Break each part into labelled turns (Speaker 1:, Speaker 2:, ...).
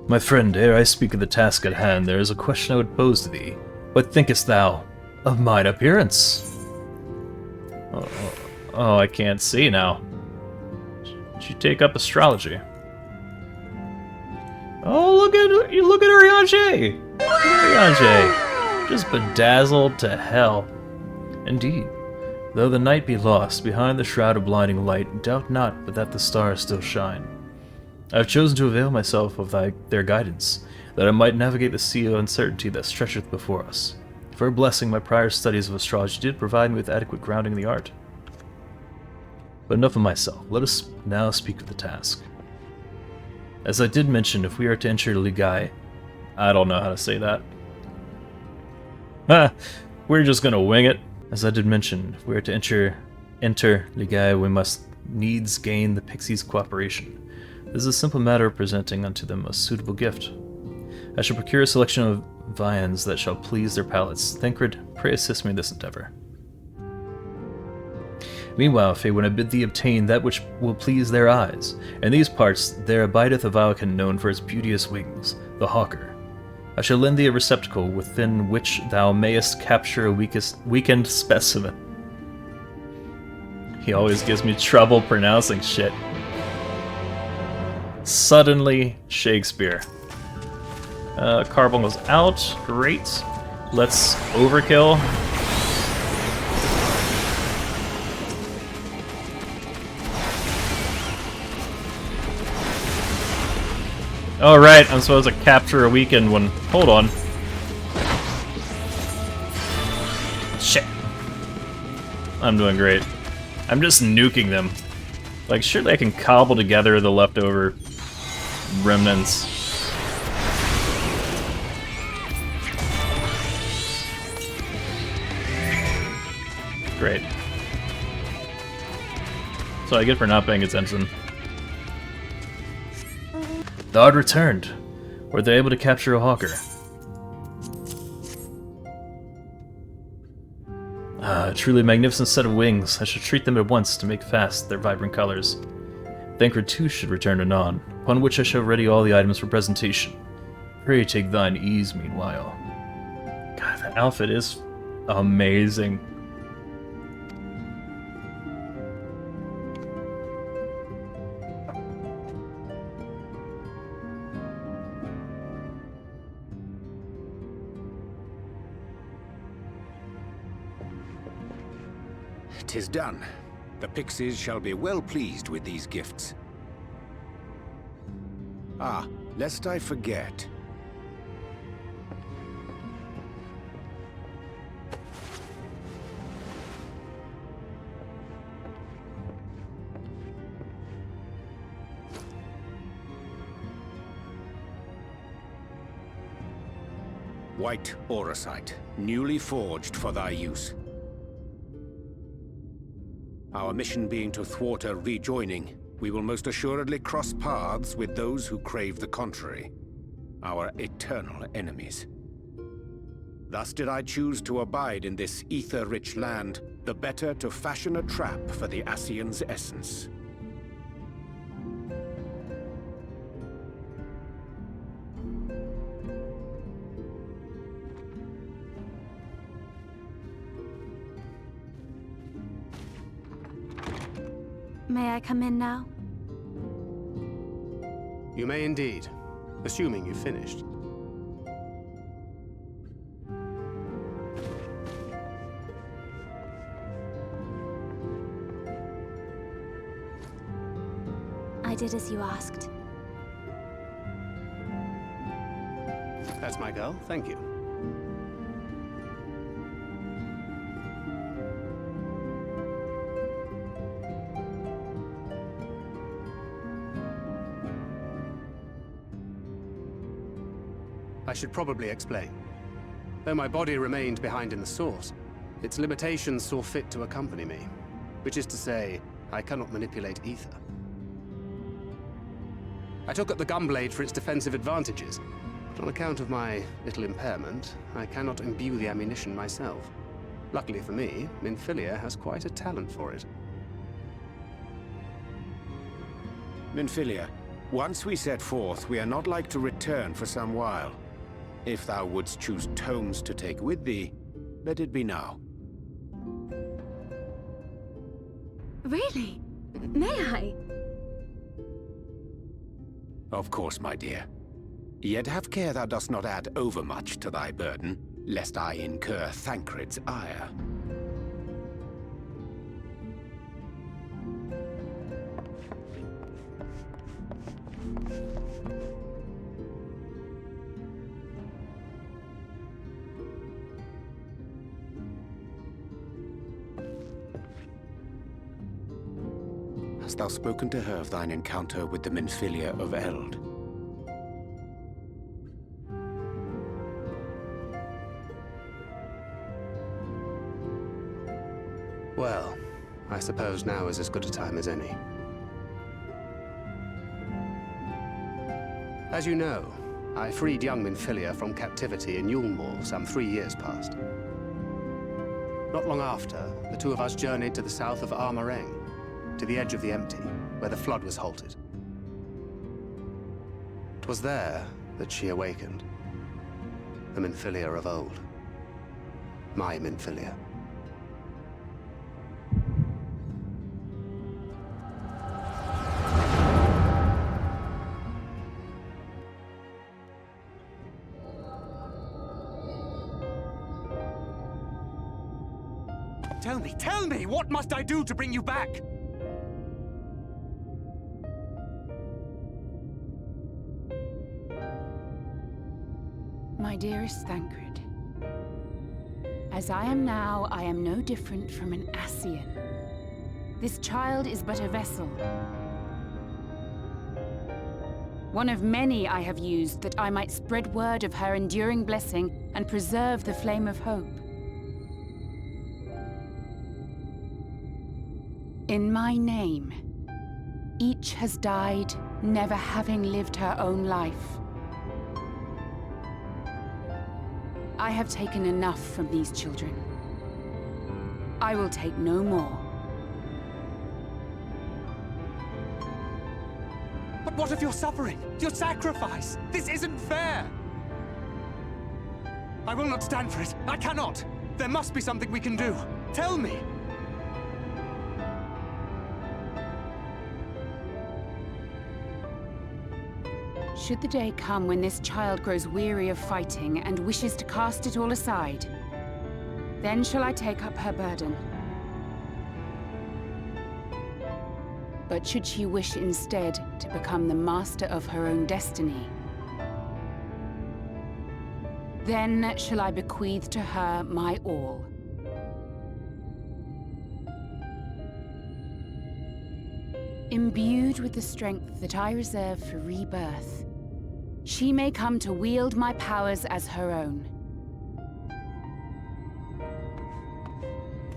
Speaker 1: My friend, ere I speak of the task at hand, there is a question I would pose to thee. What thinkest thou of mine appearance? Oh, I can't see now. Should you take up astrology? Oh, look at Urianger! Urianger! Just bedazzled to hell. Indeed. Though the night be lost, behind the shroud of blinding light, doubt not but that the stars still shine. I have chosen to avail myself of their guidance, that I might navigate the sea of uncertainty that stretcheth before us. For a blessing, my prior studies of astrology did provide me with adequate grounding in the art. But enough of myself. Let us now speak of the task. As I did mention, if we are to enter Ligai, I don't know how to say that. We're just gonna wing it. As I did mention, if we are to enter Ligai, we must needs gain the pixies' cooperation. This is a simple matter of presenting unto them a suitable gift. I shall procure a selection of viands that shall please their palates. Thancred, pray assist me in this endeavor. Meanwhile, Fae, when I bid thee obtain that which will please their eyes, in these parts there abideth a Valken known for its beauteous wings, the hawker. I shall lend thee a receptacle within which thou mayest capture a weakened specimen. He always gives me trouble pronouncing shit. Suddenly, Shakespeare. Carbon goes out. Great. Let's overkill. Oh, right. I'm supposed to capture a weakened one. Hold on. Shit. I'm doing great. I'm just nuking them. Like, surely I can cobble together the leftover remnants. Great. So I get for not paying attention. The odd returned. Were they able to capture a hawker? A truly magnificent set of wings. I should treat them at once to make fast their vibrant colors. Thancred too should return anon, upon which I shall ready all the items for presentation. Pray take thine ease meanwhile. God, that outfit is amazing.
Speaker 2: "'Tis done. The pixies shall be well pleased with these gifts. Ah, lest I forget. White auracite, newly forged for thy use. Our mission being to thwart a rejoining, we will most assuredly cross paths with those who crave the contrary, our eternal enemies. Thus did I choose to abide in this ether-rich land, the better to fashion a trap for the Ascian's essence.
Speaker 3: May I come in now?
Speaker 4: You may indeed, assuming you've finished.
Speaker 3: I did as you asked.
Speaker 4: That's my girl, thank you. I should probably explain. Though my body remained behind in the source, its limitations saw fit to accompany me. Which is to say, I cannot manipulate ether. I took up the gunblade for its defensive advantages, but on account of my little impairment, I cannot imbue the ammunition myself. Luckily for me, Minfilia has quite a talent for it.
Speaker 2: Minfilia, Once we set forth, we are not like to return for some while. If thou wouldst choose tomes to take with thee, let it be now.
Speaker 3: Really? May I?
Speaker 2: Of course, my dear. Yet have care thou dost not add overmuch to thy burden, lest I incur Thancred's ire. Hast thou spoken to her of thine encounter with the Minfilia of Eld?
Speaker 4: Well, I suppose now is as good a time as any. As you know, I freed young Minfilia from captivity in Yulmore some 3 years past. Not long after, the two of us journeyed to the south of Mheg, to the edge of the Empty, where the flood was halted. 'Twas there that she awakened. The Minfilia of old. My Minfilia.
Speaker 5: Tell me, what must I do to bring you back?
Speaker 6: My dearest Thancred, as I am now, I am no different from an Ascian. This child is but a vessel. One of many I have used that I might spread word of her enduring blessing and preserve the flame of hope. In my name, each has died, never having lived her own life. I have taken enough from these children. I will take no more.
Speaker 5: But what of your suffering? Your sacrifice? This isn't fair! I will not stand for it. I cannot! There must be something we can do. Tell me!
Speaker 6: Should the day come when this child grows weary of fighting and wishes to cast it all aside, then shall I take up her burden. But should she wish instead to become the master of her own destiny, then shall I bequeath to her my all. Imbued with the strength that I reserve for rebirth, she may come to wield my powers as her own.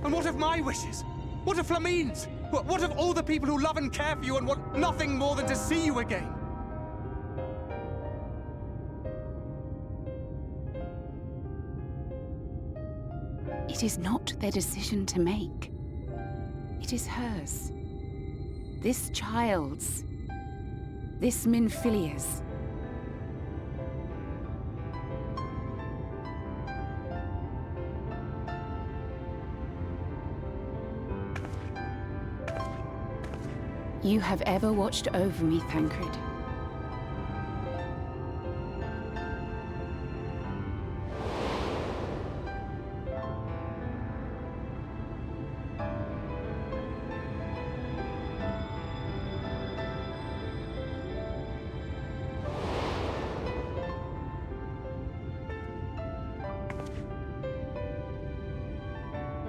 Speaker 5: And what of my wishes? What of Flamine's? What of all the people who love and care for you and want nothing more than to see you again?
Speaker 6: It is not their decision to make. It is hers. This child's. This Minfilia's. You have ever watched over me, Thancred.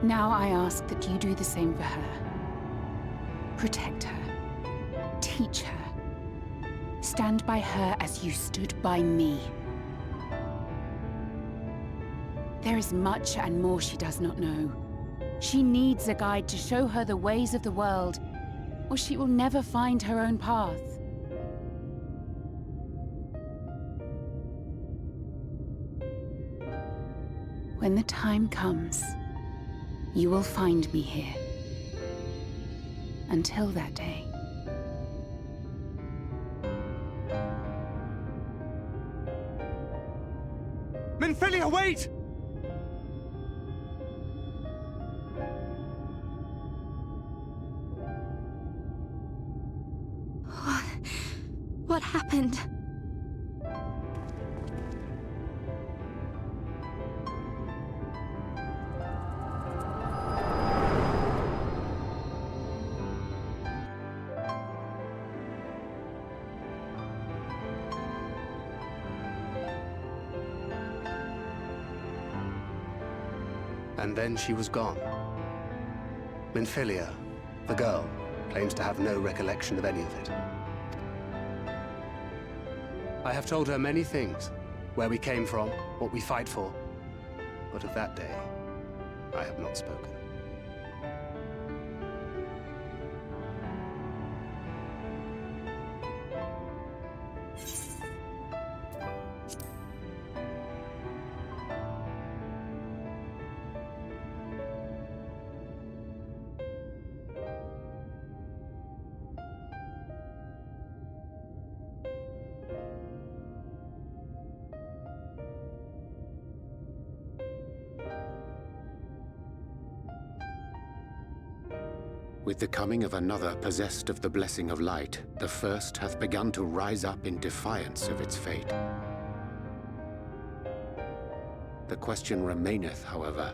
Speaker 6: Now I ask that you do the same for her. Protect her. Teach her. Stand by her as you stood by me. There is much and more she does not know. She needs a guide to show her the ways of the world, or she will never find her own path. When the time comes, you will find me here.
Speaker 5: Minfilia, wait!
Speaker 3: What happened?
Speaker 4: And then she was gone. Minfilia, the girl, claims to have no recollection of any of it. I have told her many things. Where we came from, what we fight for. But of that day, I have not spoken.
Speaker 2: With the coming of another possessed of the blessing of light, the first hath begun to rise up in defiance of its fate. The question remaineth, however,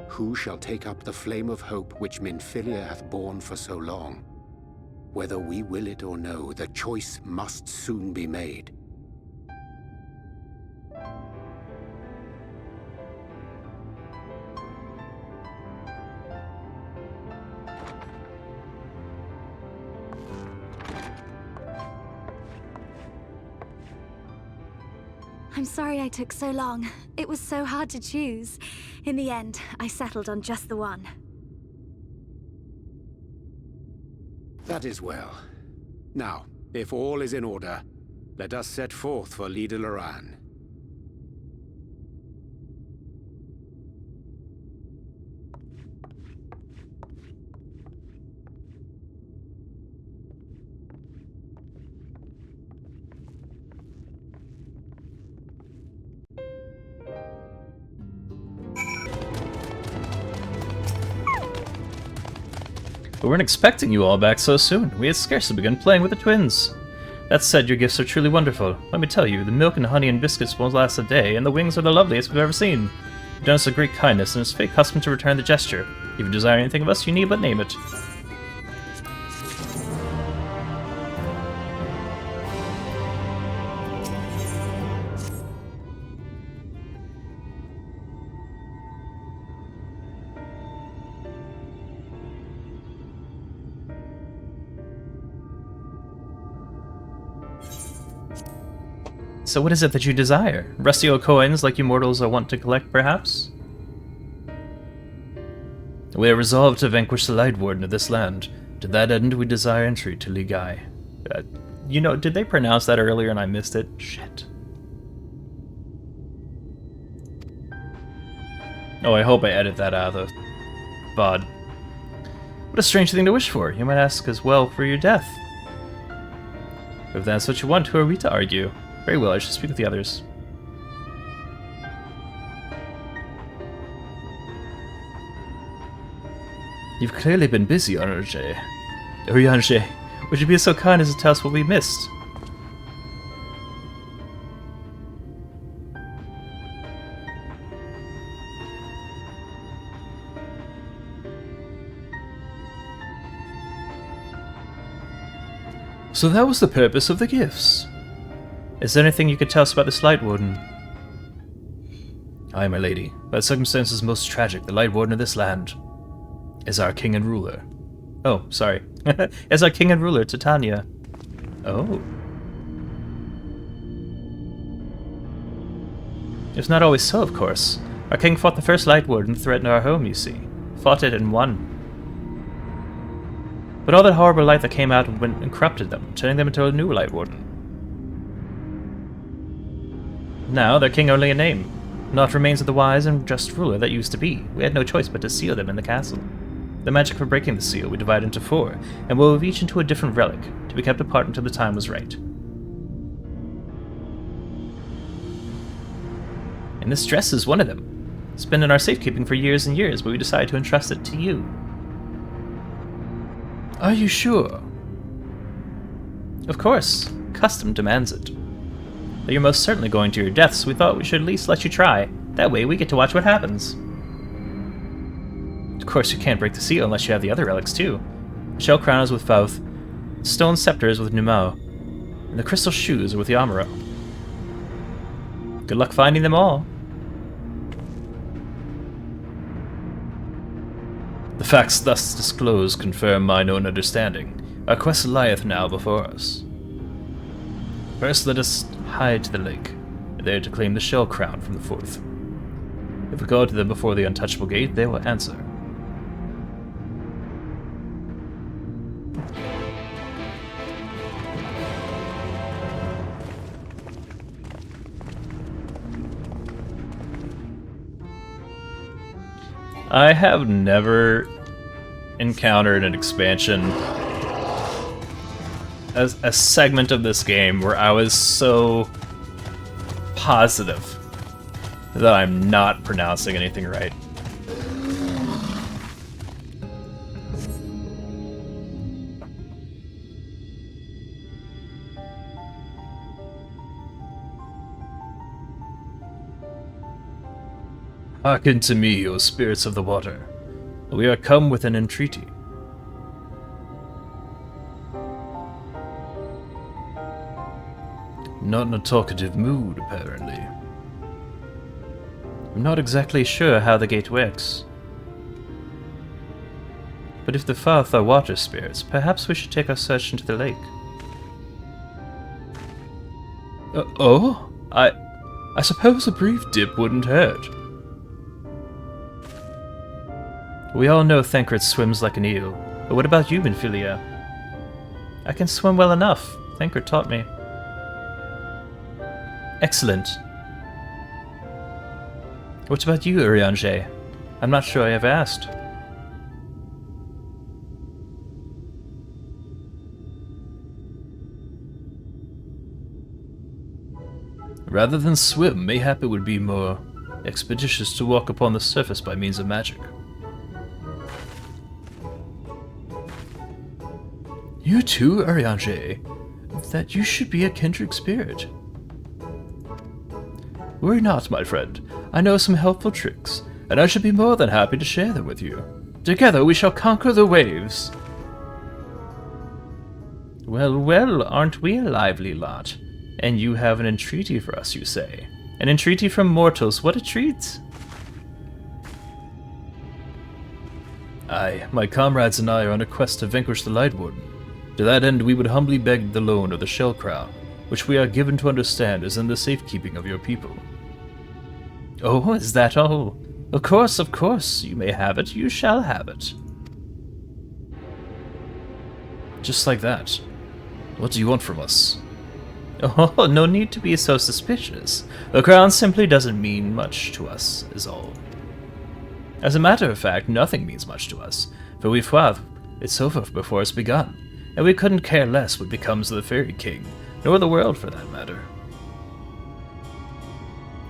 Speaker 2: who shall take up the flame of hope which Minfilia hath borne for so long? Whether we will it or no, the choice must soon be made.
Speaker 3: I'm sorry I took so long. It was so hard to choose. In the end, I settled on just the one.
Speaker 2: That is well. Now, if all is in order, let us set forth for Lida Loran.
Speaker 1: We weren't expecting you all back so soon. We had scarcely begun playing with the twins. That said, your gifts are truly wonderful. Let me tell you, the milk and honey and biscuits won't last a day, and the wings are the loveliest we've ever seen. You've done us a great kindness, and it's fate custom to return the gesture. If you desire anything of us, you need but name it. So what is it that you desire? Rusty old coins like you mortals are wont to collect, perhaps? We are resolved to vanquish the Light Warden of this land. To that end, we desire entry to Ligai. You know, did they pronounce that earlier and I missed it? Shit. Oh, I hope I edit that out of the VOD. What a strange thing to wish for. You might ask as well for your death. If that's what you want, who are we to argue? Very well, I should speak with the others. You've clearly been busy, Oriange. Oriange, would you be so kind as to tell us what we missed? So that was the purpose of the gifts. Is there anything you could tell us about this Light Warden? Aye, my lady. By circumstances most tragic, the Light Warden of this land is our king and ruler. Oh, sorry. Is our king and ruler, Titania. Oh. It's not always so, of course. Our king fought the first Light Warden that threatened our home, you see. Fought it and won. But all that horrible light that came out went and corrupted them, turning them into a new Light Warden. Now, their king only a name. Naught remains of the wise and just ruler that used to be. We had no choice but to seal them in the castle. The magic for breaking the seal we divided into 4, and wove each into a different relic, to be kept apart until the time was right. And this dress is one of them. It's been in our safekeeping for years and years, but we decided to entrust it to you. Are you sure? Of course. Custom demands it. But you're most certainly going to your death, so we thought we should at least let you try. That way we get to watch what happens. Of course, you can't break the seal unless you have the other relics too. The shell crown is with Ffxiv, the stone scepter is with Nu Mou, and the crystal shoes are with Yamaro. Good luck finding them all. The facts thus disclosed confirm mine own understanding. Our quest lieth now before us. First, let us hide to the lake, there to claim the shell crown from the fourth. If we go to them before the untouchable gate, they will answer. I have never encountered an expansion as a segment of this game where I was so positive that I'm not pronouncing anything right. Hearken to me, O spirits of the water. We are come with an entreaty. Not in a talkative mood, apparently. I'm not exactly sure how the gate works. But if the Farth are water spirits, perhaps we should take our search into the lake. Oh? I suppose a brief dip wouldn't hurt. We all know Thancred swims like an eel, but what about you, Minfilia? I can swim well enough. Thancred taught me. Excellent. What about you, Urianger? I'm not sure I ever asked. Rather than swim, mayhap it would be more expeditious to walk upon the surface by means of magic. You too, Urianger? That you should be a kindred spirit. Worry not, my friend. I know some helpful tricks, and I should be more than happy to share them with you. Together we shall conquer the waves. Well, well, aren't we a lively lot? And you have an entreaty for us, you say? An entreaty from mortals, what a treat! Aye, my comrades and I are on a quest to vanquish the Light Warden. To that end, we would humbly beg the loan of the Shell Crown, which we are given to understand is in the safekeeping of your people. Oh, is that all? Of course, you may have it, you shall have it. Just like that. What do you want from us? Oh, no need to be so suspicious. The crown simply doesn't mean much to us, is all. As a matter of fact, nothing means much to us, for we've Ffxiv, it's over before it's begun, and we couldn't care less what becomes of the Fairy King, nor the world for that matter.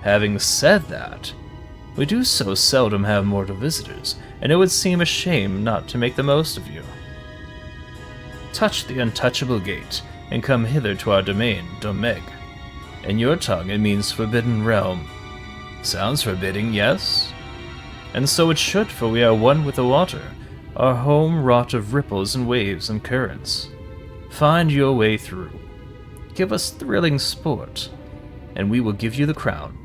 Speaker 1: Having said that, we do so seldom have mortal visitors, and it would seem a shame not to make the most of you. Touch the untouchable gate, and come hither to our domain, Mheg. In your tongue it means forbidden realm. Sounds forbidding, yes? And so it should, for we are one with the water, our home wrought of ripples and waves and currents. Find your way through. Give us thrilling sport, and we will give you the crown.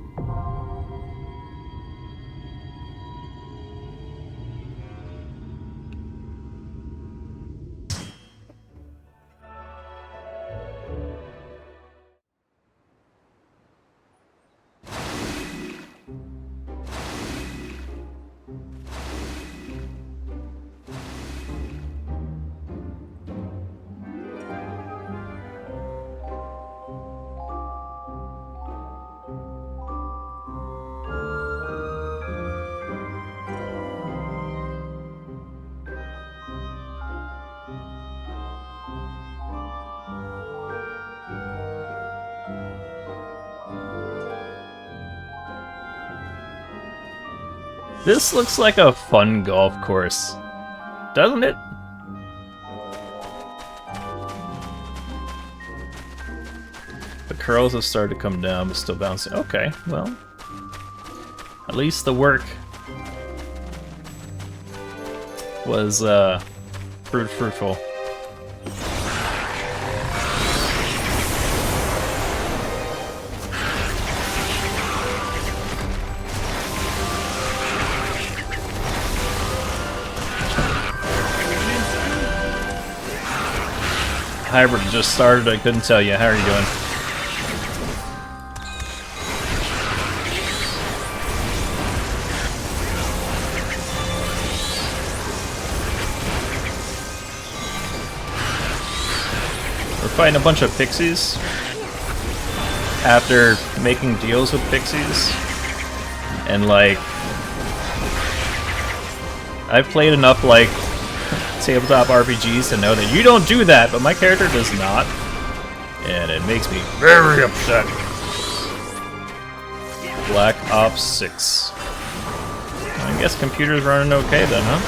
Speaker 1: This looks like a fun golf course, doesn't it? The curls have started to come down, but still bouncing. Okay, well, at least the work was fruitful. Hybrid just started, I couldn't tell you. How are you doing? We're fighting a bunch of pixies. After making deals with pixies. And like... I've played enough like... tabletop RPGs to know that you don't do that, but my character does not. And it makes me very upset. Black Ops 6. I guess computer's running okay then, huh?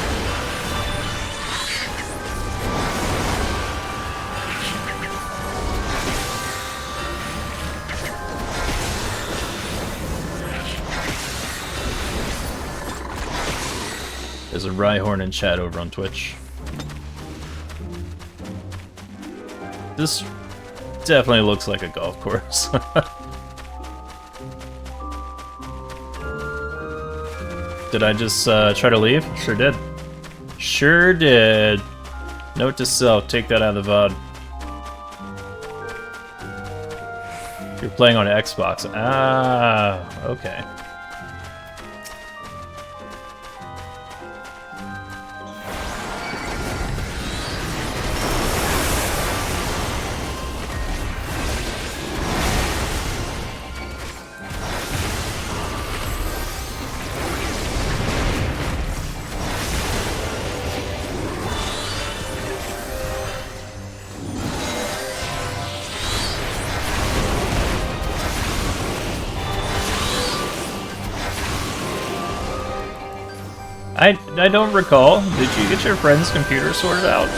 Speaker 1: There's a Rhyhorn in chat over on Twitch. This definitely looks like a golf course. Did I just try to leave? Sure did. Sure did. Note to self, take that out of the VOD. You're playing on Xbox. Ah, okay. I don't recall. Did you get your friend's computer sorted out?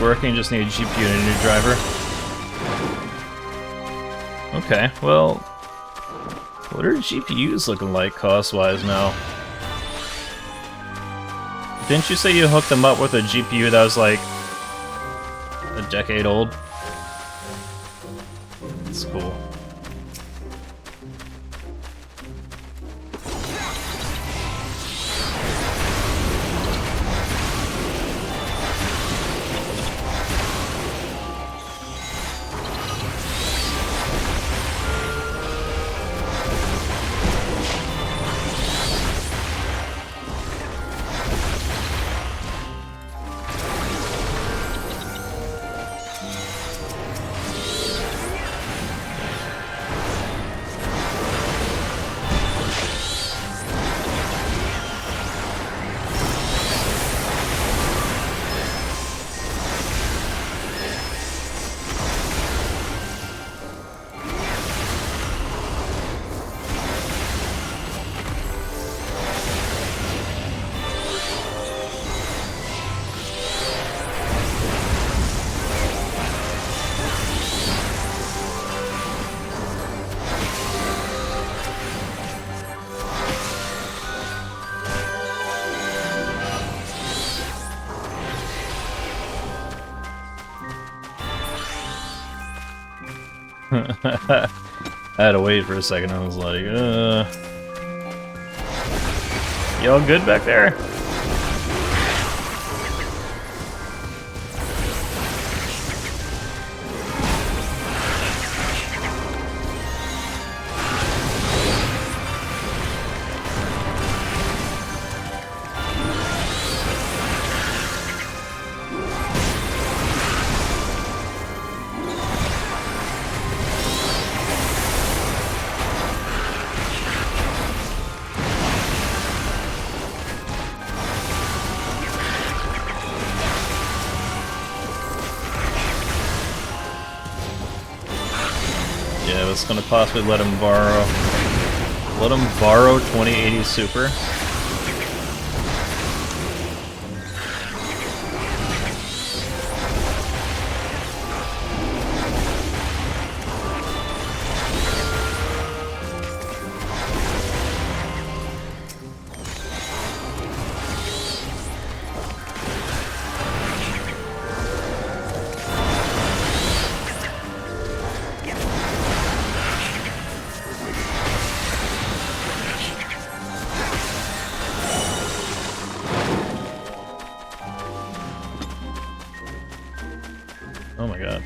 Speaker 1: Working, just need a GPU and a new driver. Okay, well, what are GPUs looking like cost-wise now? Didn't you say you hooked them up with a GPU that was like a decade old? That's cool. I had to wait for a second. I was like, y'all good back there? this? Gonna possibly let him borrow 2080 super? Oh my god.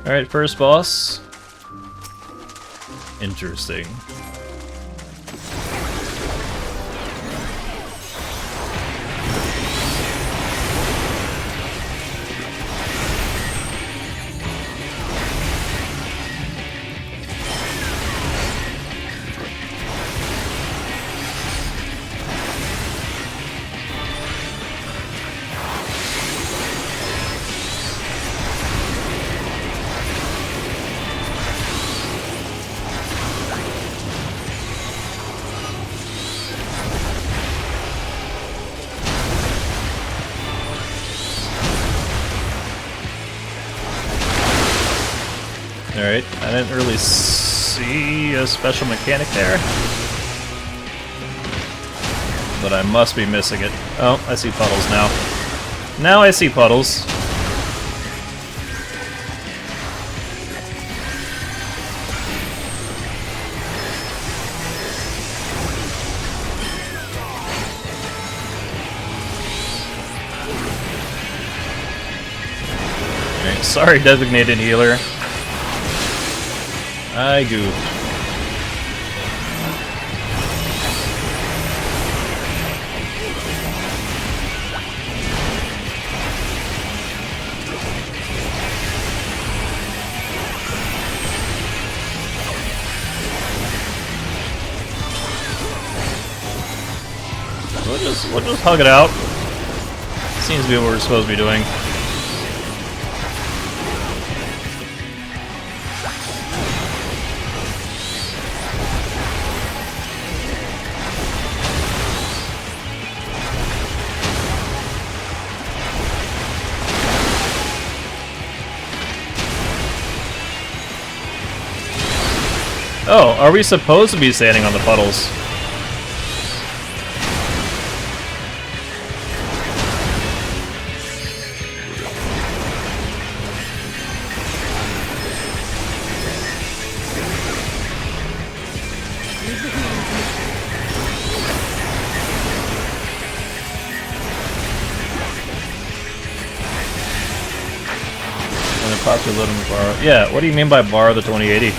Speaker 1: Alright, first boss. Interesting. Alright, I didn't really see a special mechanic there. But I must be missing it. Oh, I see puddles now. Now I see puddles. Alright, sorry, designated healer. I goofed. We'll just hug it out. Seems to be what we're supposed to be doing. Oh, are we supposed to be standing on the puddles? And then possibly let him borrow. Yeah, what do you mean by borrow the 2080?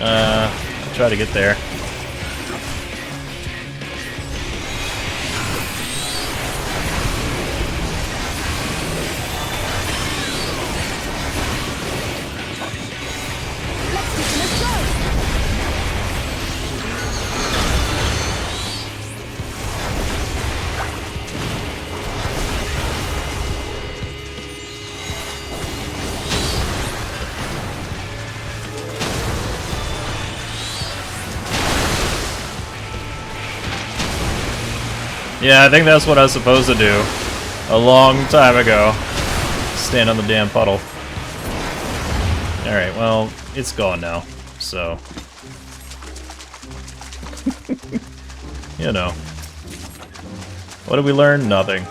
Speaker 1: I'll try to get there. Yeah, I think that's what I was supposed to do a long time ago. Stand on the damn puddle. Alright, well, it's gone now, so... you know. What did we learn? Nothing.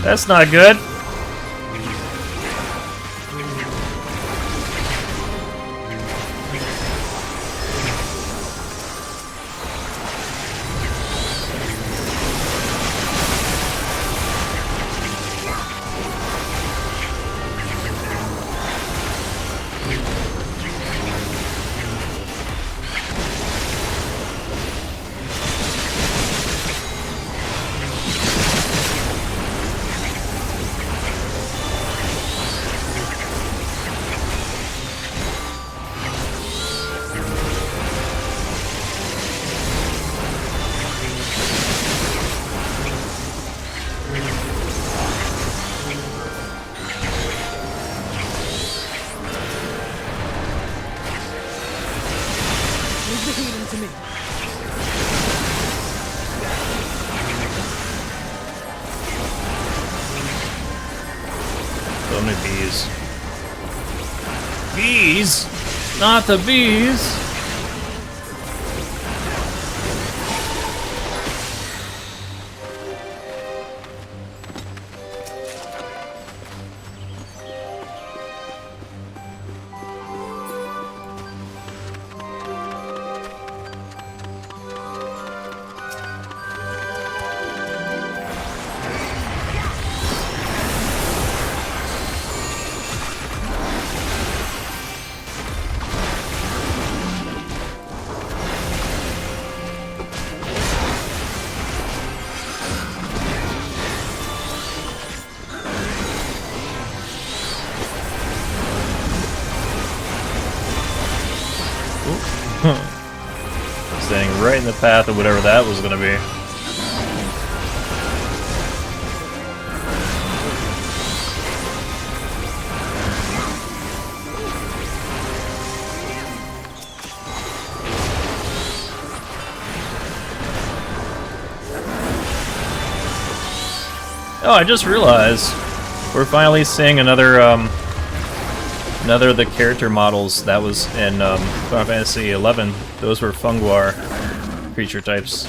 Speaker 1: That's not good.
Speaker 5: Leave the healing to me.
Speaker 1: So many bees. Bees? Not the bees! Standing right in the path of whatever that was gonna be. Oh, I just realized we're finally seeing another of the character models that was in Final Fantasy XI. Those were Funguar creature types.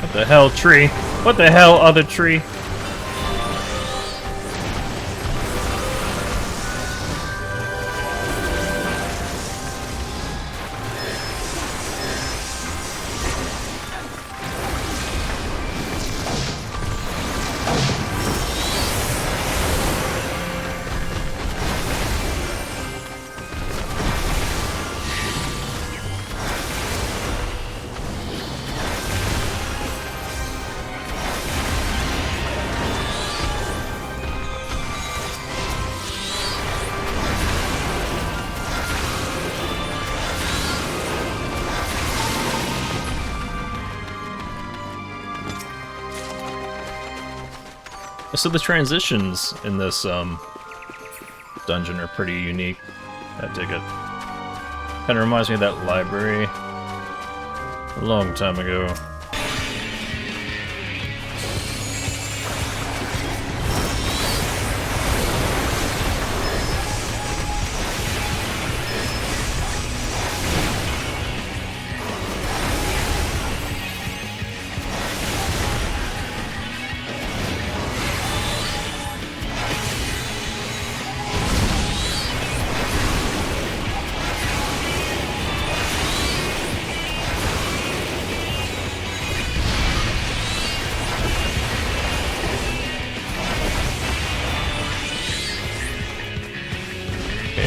Speaker 1: What the hell, tree? What the hell, other tree? So the transitions in this dungeon are pretty unique. I dig it. Kind of reminds me of that library a long time ago.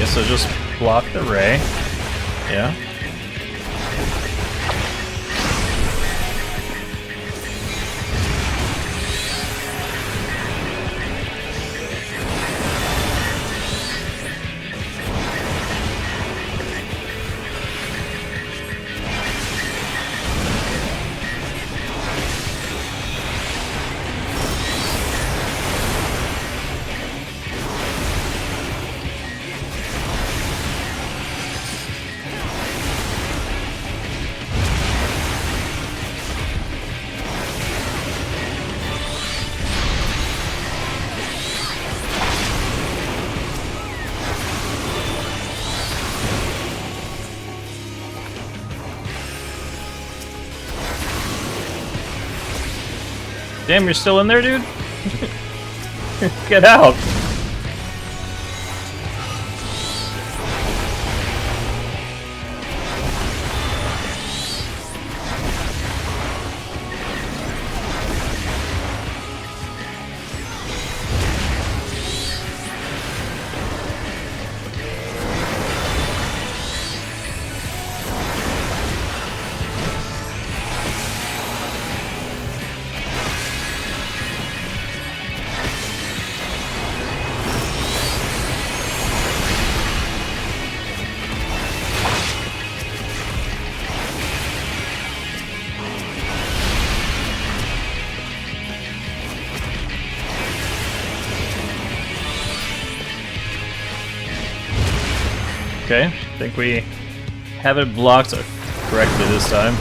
Speaker 1: So just block the ray. Yeah. Damn, you're still in there, dude? Get out! Okay, I think we have it blocked correctly this time.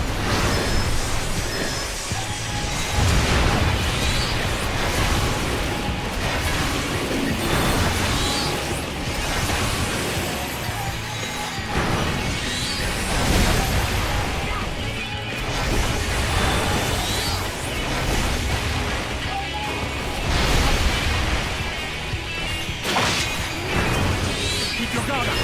Speaker 5: Keep your guard up.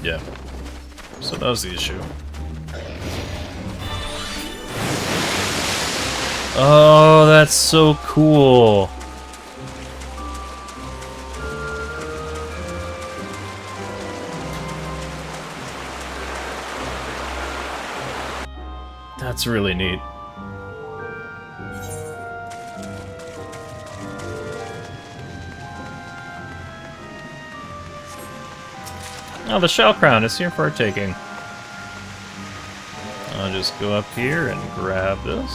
Speaker 1: Yeah. So that was the issue. Oh, that's so cool. That's really neat. Oh, the shell crown is here for our taking. I'll just go up here and grab this.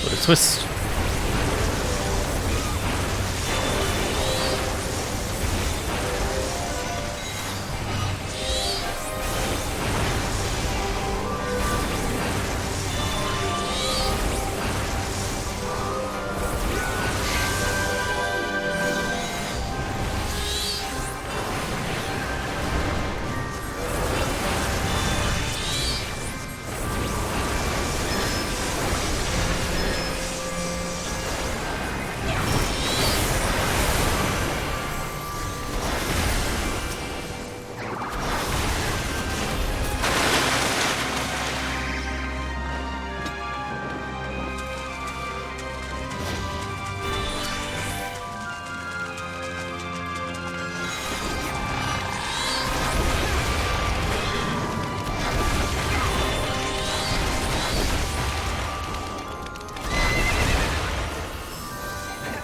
Speaker 1: What a twist.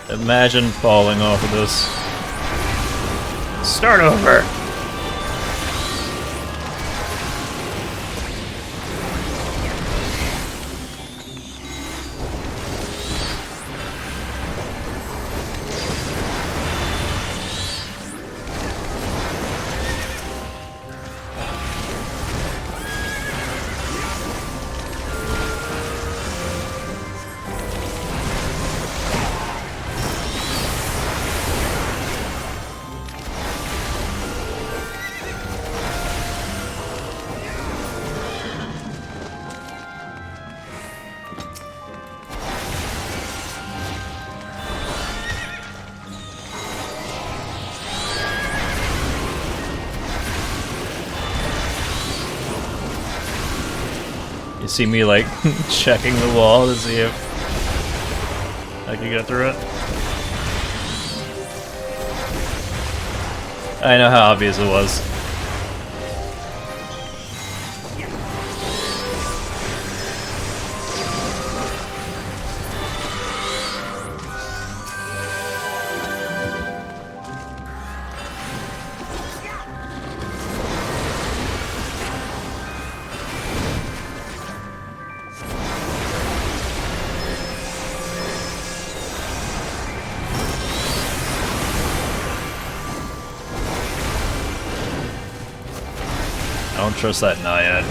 Speaker 1: Imagine falling off of this. Start over! You see me like checking the wall to see if I can get through it? I know how obvious it was. don't trust that Naiad.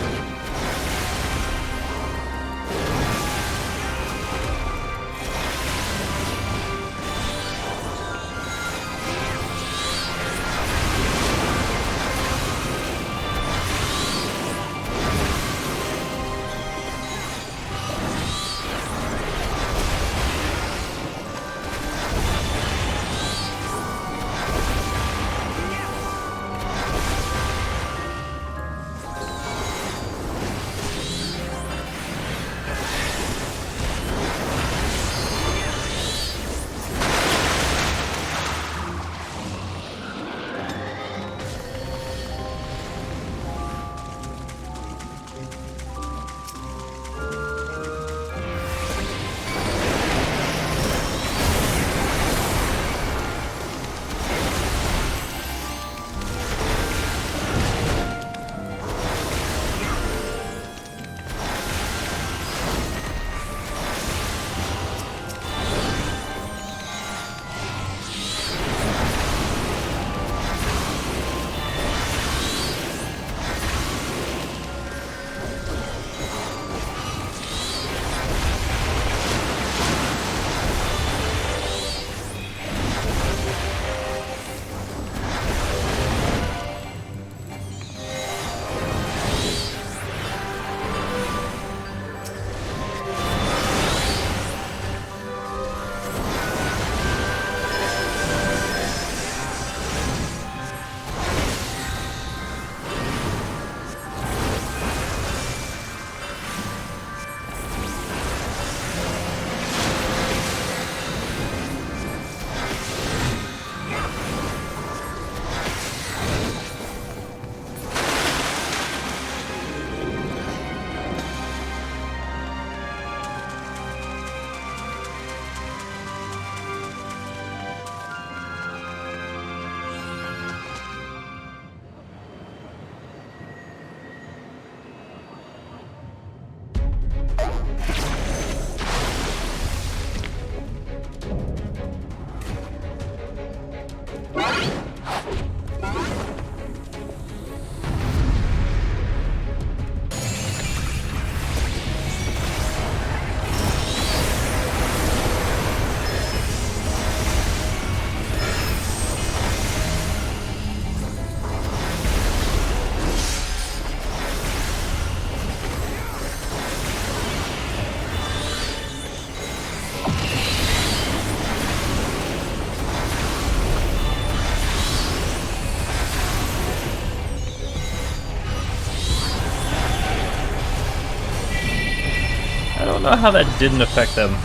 Speaker 1: I don't know how that didn't affect them.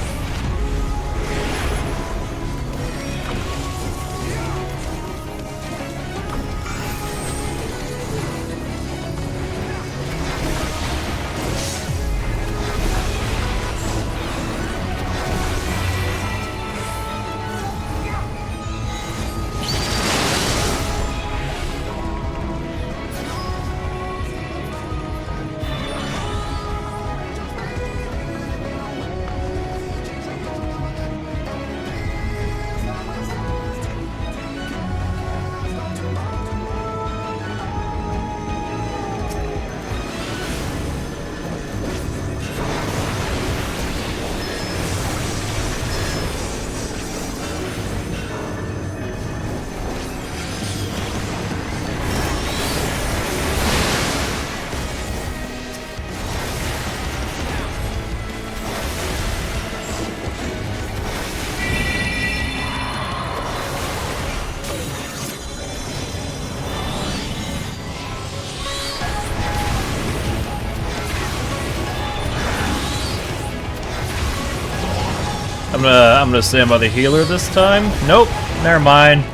Speaker 1: I'm gonna stand by the healer this time. Nope, never mind.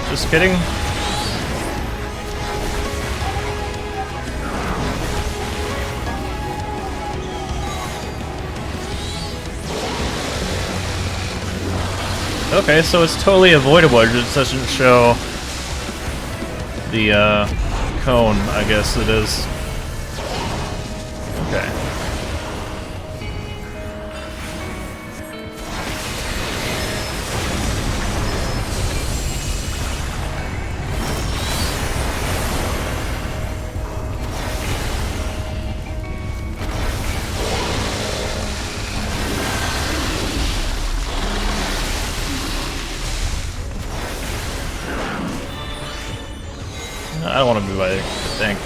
Speaker 1: Just kidding. Okay, so it's totally avoidable. It just doesn't show the cone, I guess it is. Okay. I don't want to move either, I think.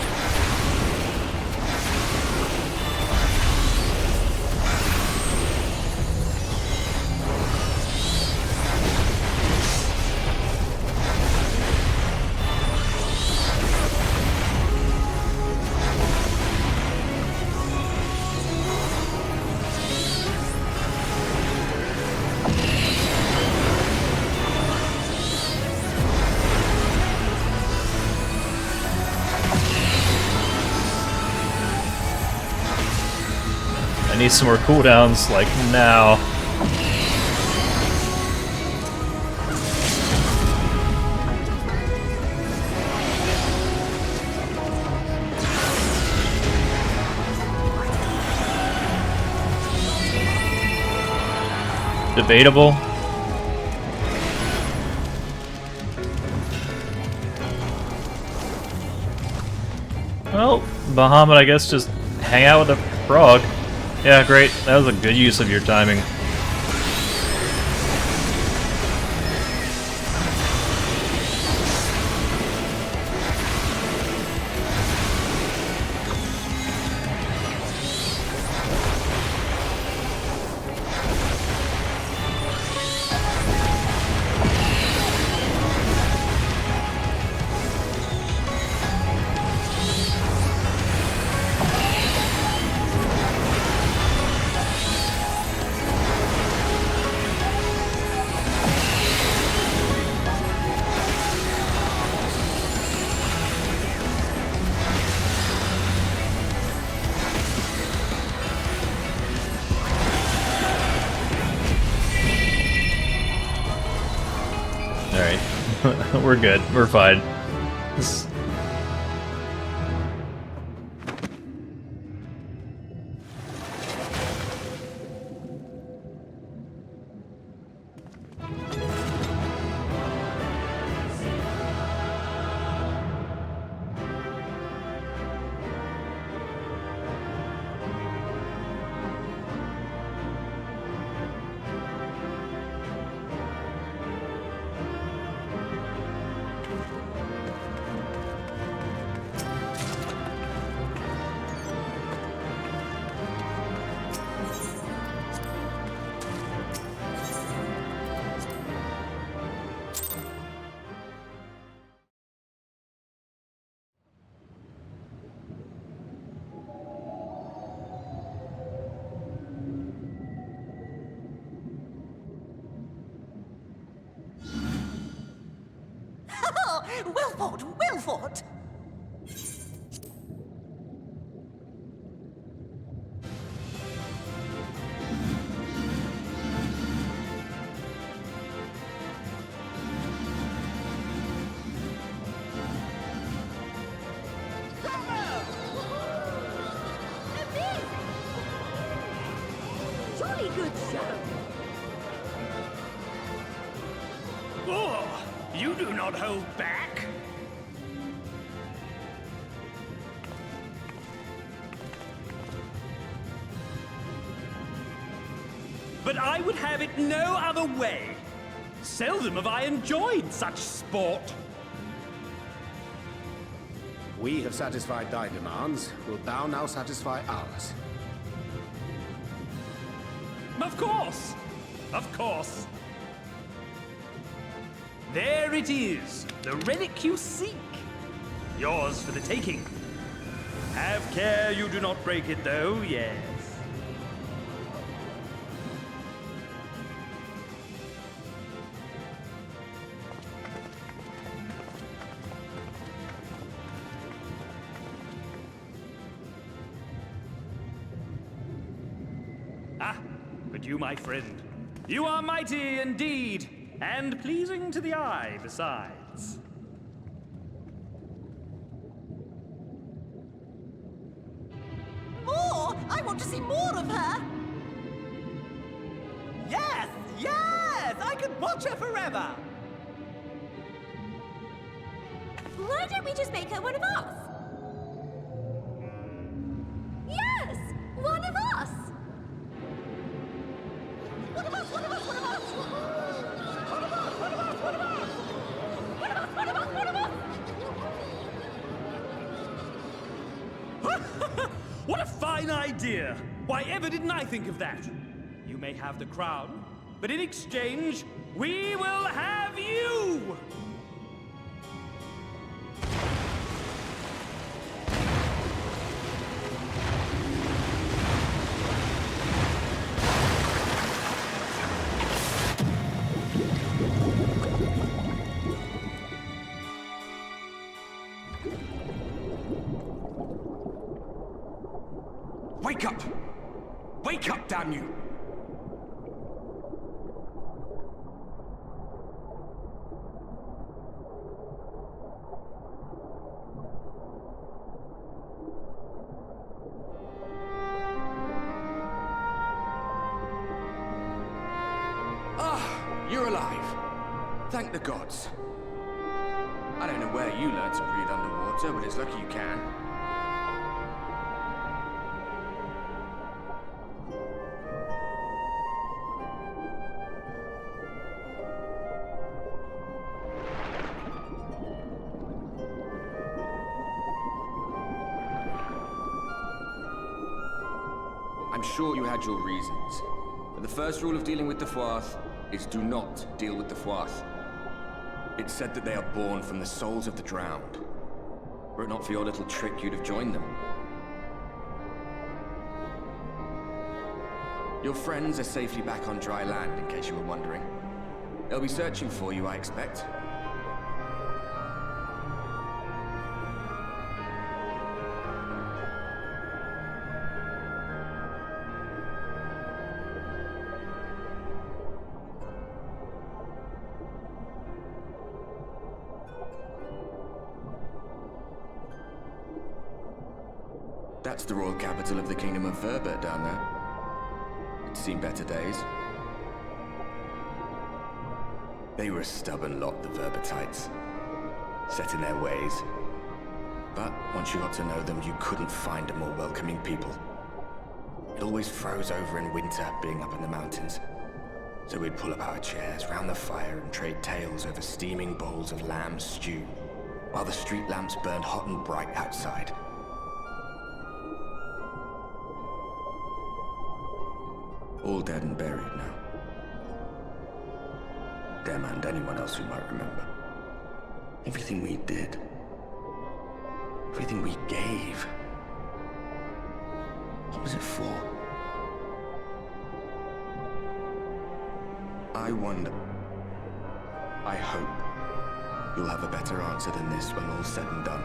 Speaker 1: I need some more cooldowns, like, now. Debatable. Well, Bahamut, I guess, just hang out with the frog. Yeah, great. That was a good use of your timing. Alright. We're good. We're fine.
Speaker 7: Wilford! Wilford!
Speaker 3: Jolly good show.
Speaker 8: Oh, you do not hold back. But I would have it no other way. Seldom have I enjoyed such sport.
Speaker 2: We have satisfied thy demands. Wilt thou now satisfy ours?
Speaker 8: Of course. Of course. There it is, the relic you seek. Yours for the taking. Have care you do not break it, though, yes. Ah, but you, my friend, you are mighty indeed. And pleasing to the eye, besides.
Speaker 7: More! I want to see more of her!
Speaker 5: Yes! Yes! I could watch her forever!
Speaker 3: Why don't we just make her one of us? Yes! One of us! One of us! One of us! One of us! One of us! One of us! One of us! One of us! One of us! One of us!
Speaker 8: fine idea! Why ever didn't I think of that? You may have the crown, but in exchange, we will have you!
Speaker 5: Wake up! Wake up, damn you! Ah, you're alive. Thank the gods. I don't know where you learned to breathe underwater, but it's lucky you can. I'm sure you had your reasons, but the first rule of dealing with the Ffxiv is do not deal with the Ffxiv. It's said that they are born from the souls of the drowned. Were it not for your little trick, you'd have joined them. Your friends are safely back on dry land, in case you were wondering. They'll be searching for you, I expect. That's the royal capital of the Kingdom of Verbert down there. It's seen better days. They were a stubborn lot, the Verbertites. Set in their ways. But once you got to know them, you couldn't find a more welcoming people. It always froze over in winter, being up in the mountains. So we'd pull up our chairs round the fire and trade tales over steaming bowls of lamb stew, while the street lamps burned hot and bright outside. All dead and buried now. Them and anyone else who might remember. Everything we did. Everything we gave. What was it for? I wonder. I hope you'll have a better answer than this when all's said and done.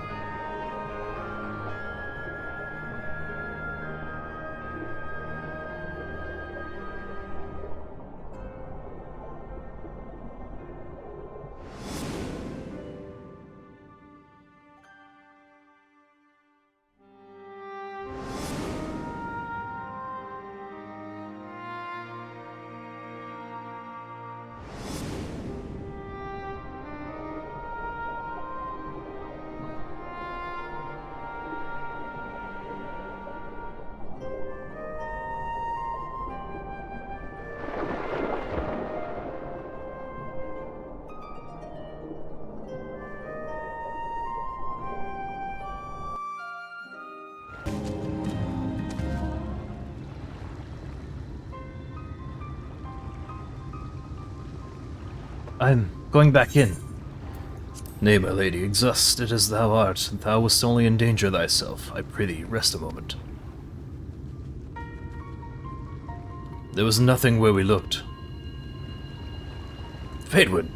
Speaker 1: I'm going back in. Nay, my lady, exhausted as thou art, thou wast only endanger thyself. I prithee, rest a moment. There was nothing where we looked. Fadewood!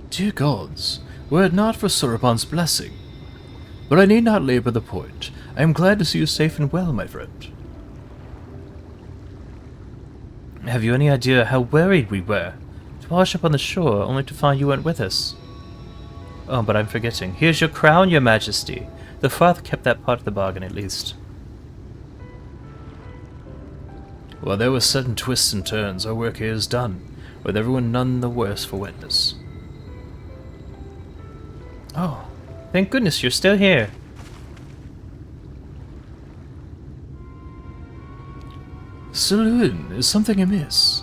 Speaker 1: Dear gods, were it not for Surapan's blessing. But I need not labor the point. I am glad to see you safe and well, my friend. Have you any idea how worried we were to wash up on the shore only to find you weren't with us? Oh, but I'm forgetting. Here's your crown, your majesty. The Ffxiv kept that part of the bargain, at least. While there were sudden twists and turns, our work here is done, with everyone none the worse for wetness. Oh, thank goodness you're still here. Saloon, is something amiss?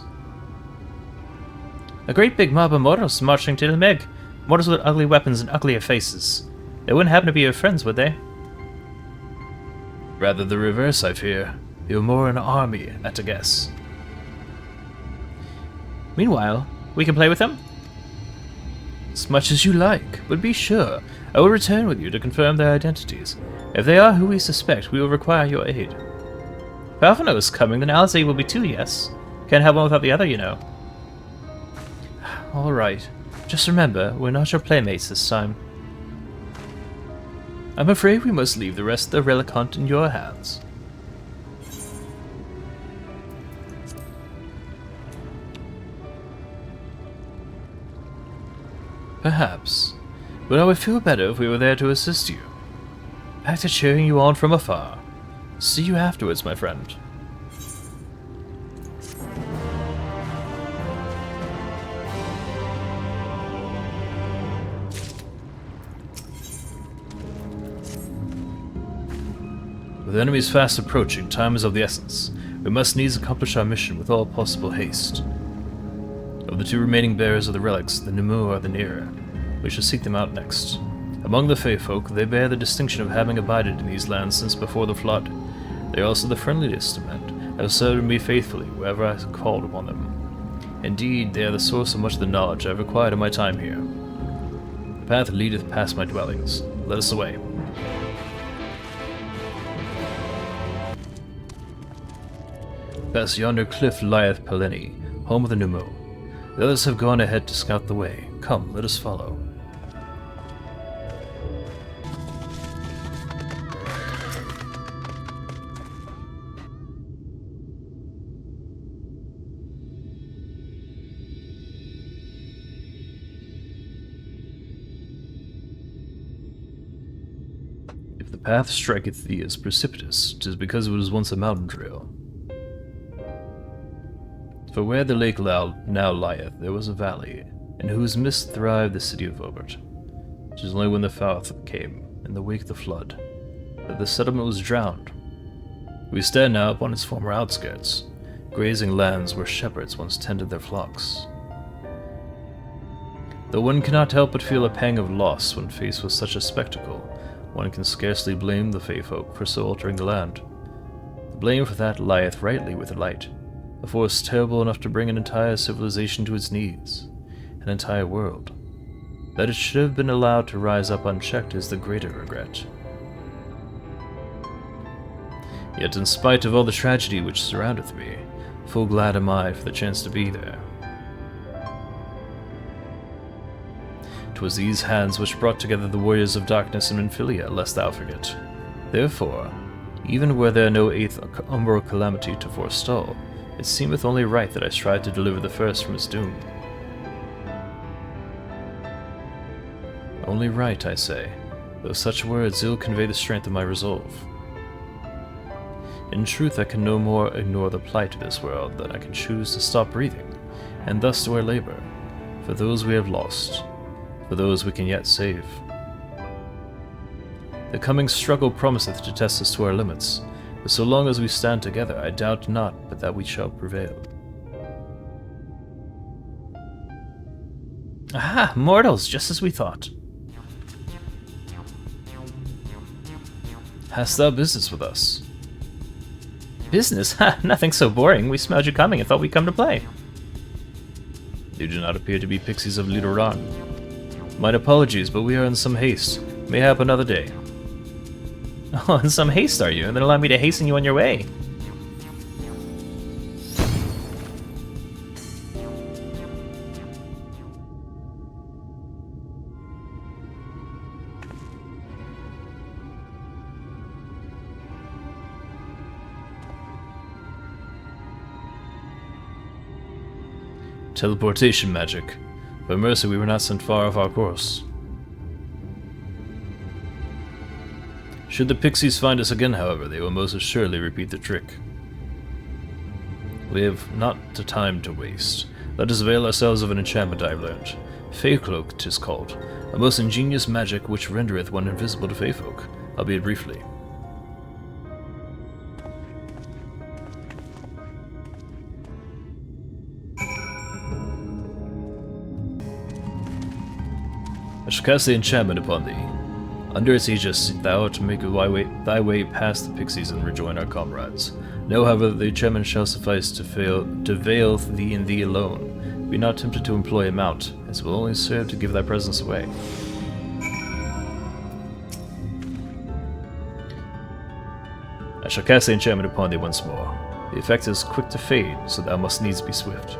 Speaker 1: A great big mob of mortals marching to the Mheg. Mortals with ugly weapons and uglier faces. They wouldn't happen to be your friends, would they? Rather the reverse, I fear. You're more an army, at a guess. Meanwhile, we can play with them? As much as you like, but be sure, I will return with you to confirm their identities. If they are who we suspect, we will require your aid. If Alphino is coming, then Alice will be too, yes? Can't have one without the other, you know. Alright. Just remember, we're not your playmates this time. I'm afraid we must leave the rest of the relic hunt in your hands. Perhaps, but I would feel better if we were there to assist you. Back to cheering you on from afar. See you afterwards, my friend. With enemies fast approaching, time is of the essence. We must needs accomplish our mission with all possible haste. Of the two remaining bearers of the relics, the Nu Mou are the nearer. We shall seek them out next. Among the Fae folk, they bear the distinction of having abided in these lands since before the Flood. They are also the friendliest of men, have served me faithfully wherever I called upon them. Indeed, they are the source of much of the knowledge I have acquired in my time here. The path leadeth past my dwellings. Let us away. Past yonder cliff lieth Peleni, home of the Nu Mou. The others have gone ahead to scout the way. Come, let us follow. If the path striketh thee as precipitous, 'tis because it was once a mountain trail. For where the lake now lieth, there was a valley, in whose mist thrived the city of Obert. It is only when the Fouth came, in the wake of the flood, that the settlement was drowned. We stand now upon its former outskirts, grazing lands where shepherds once tended their flocks. Though one cannot help but feel a pang of loss when faced with such a spectacle, one can scarcely blame the Fae folk for so altering the land. The blame for that lieth rightly with the light. A force terrible enough to bring an entire civilization to its knees, an entire world. That it should have been allowed to rise up unchecked is the greater regret. Yet in spite of all the tragedy which surroundeth me, full glad am I for the chance to be there. 'Twas these hands which brought together the warriors of darkness and Infilia, lest thou forget. Therefore, even were there no eighth umbral calamity to forestall, it seemeth only right that I strive to deliver the first from its doom. Only right, I say, though such words ill convey the strength of my resolve. In truth, I can no more ignore the plight of this world than I can choose to stop breathing, and thus do I labor, for those we have lost, for those we can yet save. The coming struggle promiseth to test us to our limits, but so long as we stand together, I doubt not but that we shall prevail. Aha! Mortals, just as we thought. Hast thou business with us? Business? Ha! Nothing so boring. We smelled you coming and thought we'd come to play. You do not appear to be pixies of Lidoran. Mine apologies, but we are in some haste. Mayhap another day. Oh, in some haste are you? And then allow me to hasten you on your way. Teleportation magic. By mercy, we were not sent far off our course. Should the pixies find us again, however, they will most assuredly repeat the trick. We have not the time to waste. Let us avail ourselves of an enchantment I have learned. Fey Cloak, 'tis called, a most ingenious magic which rendereth one invisible to Fey folk, albeit briefly. I shall cast the enchantment upon thee. Under its aegis, thou art to make thy way past the pixies and rejoin our comrades. Know, however, that the enchantment shall suffice to veil thee and thee alone. Be not tempted to employ a mount, as it will only serve to give thy presence away. I shall cast the enchantment upon thee once more. The effect is quick to fade, so thou must needs be swift.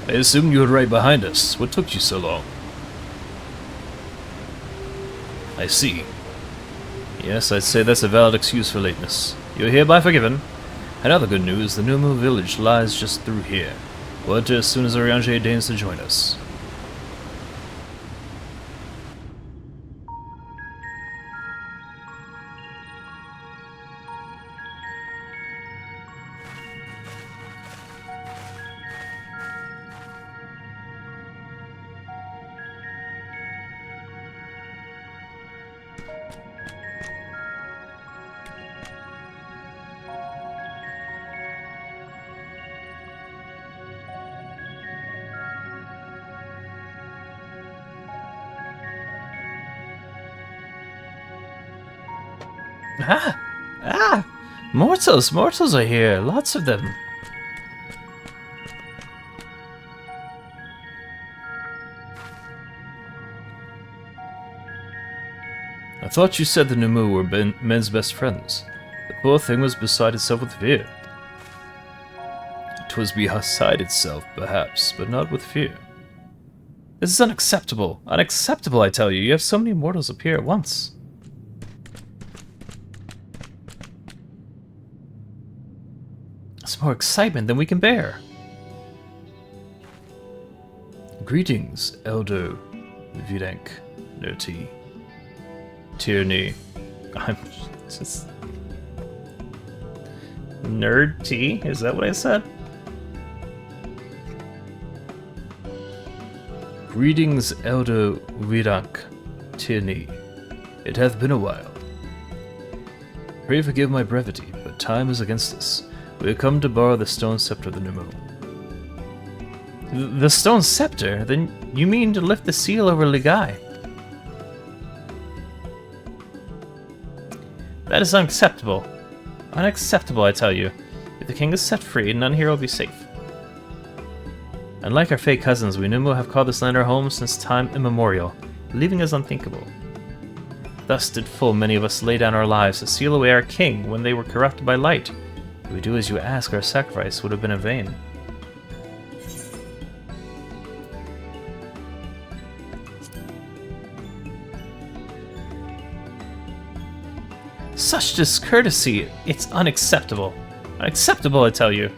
Speaker 1: I assumed you were right behind us. What took you so long? I see. Yes, I'd say that's a valid excuse for lateness. You're hereby forgiven. Another good news, the Nu Mou village lies just through here. We'll enter as soon as Oriange deigns to join us. Mortals are here, lots of them. I thought you said the Nu Mou were men's best friends. The poor thing was beside itself with fear. 'Twas beside itself, perhaps, but not with fear. This is unacceptable. Unacceptable, I tell you. You have so many mortals appear at once. It's more excitement than we can bear. Greetings, Elder Vidank Nerti. Tierney. I'm just... Nerti? Is that what I said? Greetings, Elder Vidank Tierney. It hath been a while. Pray forgive my brevity, but time is against us. We have come to borrow the stone scepter of the Nu Mou. The stone scepter? Then you mean to lift the seal over Ligai? That is unacceptable. Unacceptable, I tell you. If the king is set free, none here will be safe. Unlike our fake cousins, we Nu Mou have called this land our home since time immemorial, leaving us unthinkable. Thus did full many of us lay down our lives to seal away our king when they were corrupted by light. If we do as you ask, our sacrifice would have been in vain. Such discourtesy! It's unacceptable. Unacceptable, I tell you.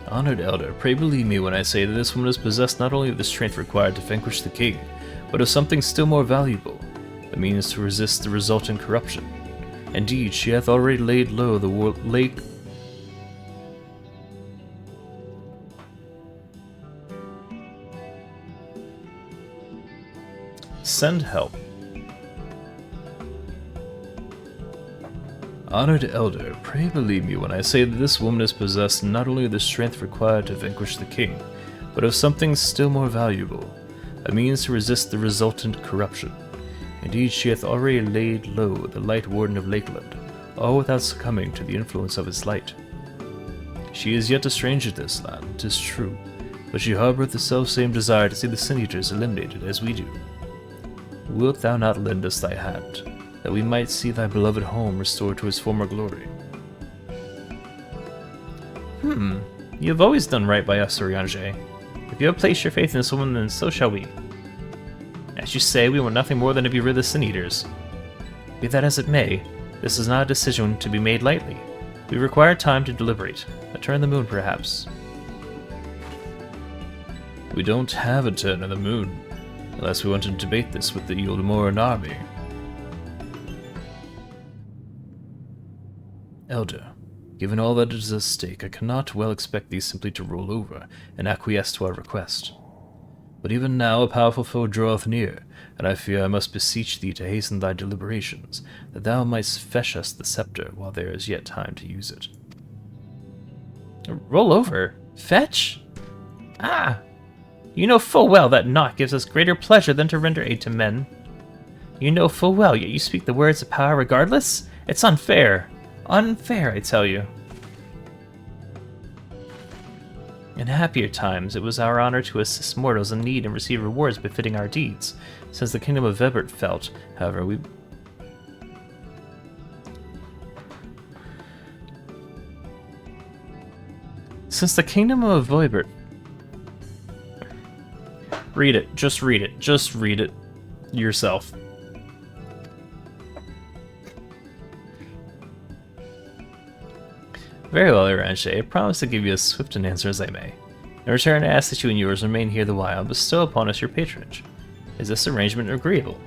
Speaker 1: Honored Elder, pray believe me when I say that this woman is possessed not only of the strength required to vanquish the king, but of something still more valuable, the means to resist the resultant corruption. Indeed, she hath already laid low the lake. Send help. Honored Elder, pray believe me when I say that this woman is possessed not only of the strength required to vanquish the king, but of something still more valuable, a means to resist the resultant corruption. Indeed, she hath already laid low the Light Warden of Lakeland, all without succumbing to the influence of its light. She is yet a stranger to this land, 'tis true, but she harboureth the self-same desire to see the Sin Eaters eliminated as we do. Wilt thou not lend us thy hand, that we might see thy beloved home restored to its former glory? You have always done right by us, Urianger. If you have placed your faith in this woman, then so shall we. As you say, we want nothing more than to be rid of the Sin Eaters. Be that as it may, this is not a decision to be made lightly. We require time to deliberate. A turn of the moon, perhaps. We don't have a turn of the moon, unless we want to debate this with the Yuldamoran army. Elder, given all that is at stake, I cannot well expect thee simply to roll over and acquiesce to our request. But even now a powerful foe draweth near, and I fear I must beseech thee to hasten thy deliberations, that thou mightst fetch us the scepter while there is yet time to use it. Roll over? Fetch? Ah! You know full well that naught gives us greater pleasure than to render aid to men. You know full well, yet you speak the words of power regardless? It's unfair. Unfair, I tell you. In happier times, it was our honor to assist mortals in need and receive rewards befitting our deeds. Since the kingdom of Vebert felt, however, Since the kingdom of Vebert... Read it. Just read it. Just read it yourself. Very well, Urianger. I promise to give you as swift an answer as I may. In return, I ask that you and yours remain here the while and bestow upon us your patronage. Is this arrangement agreeable?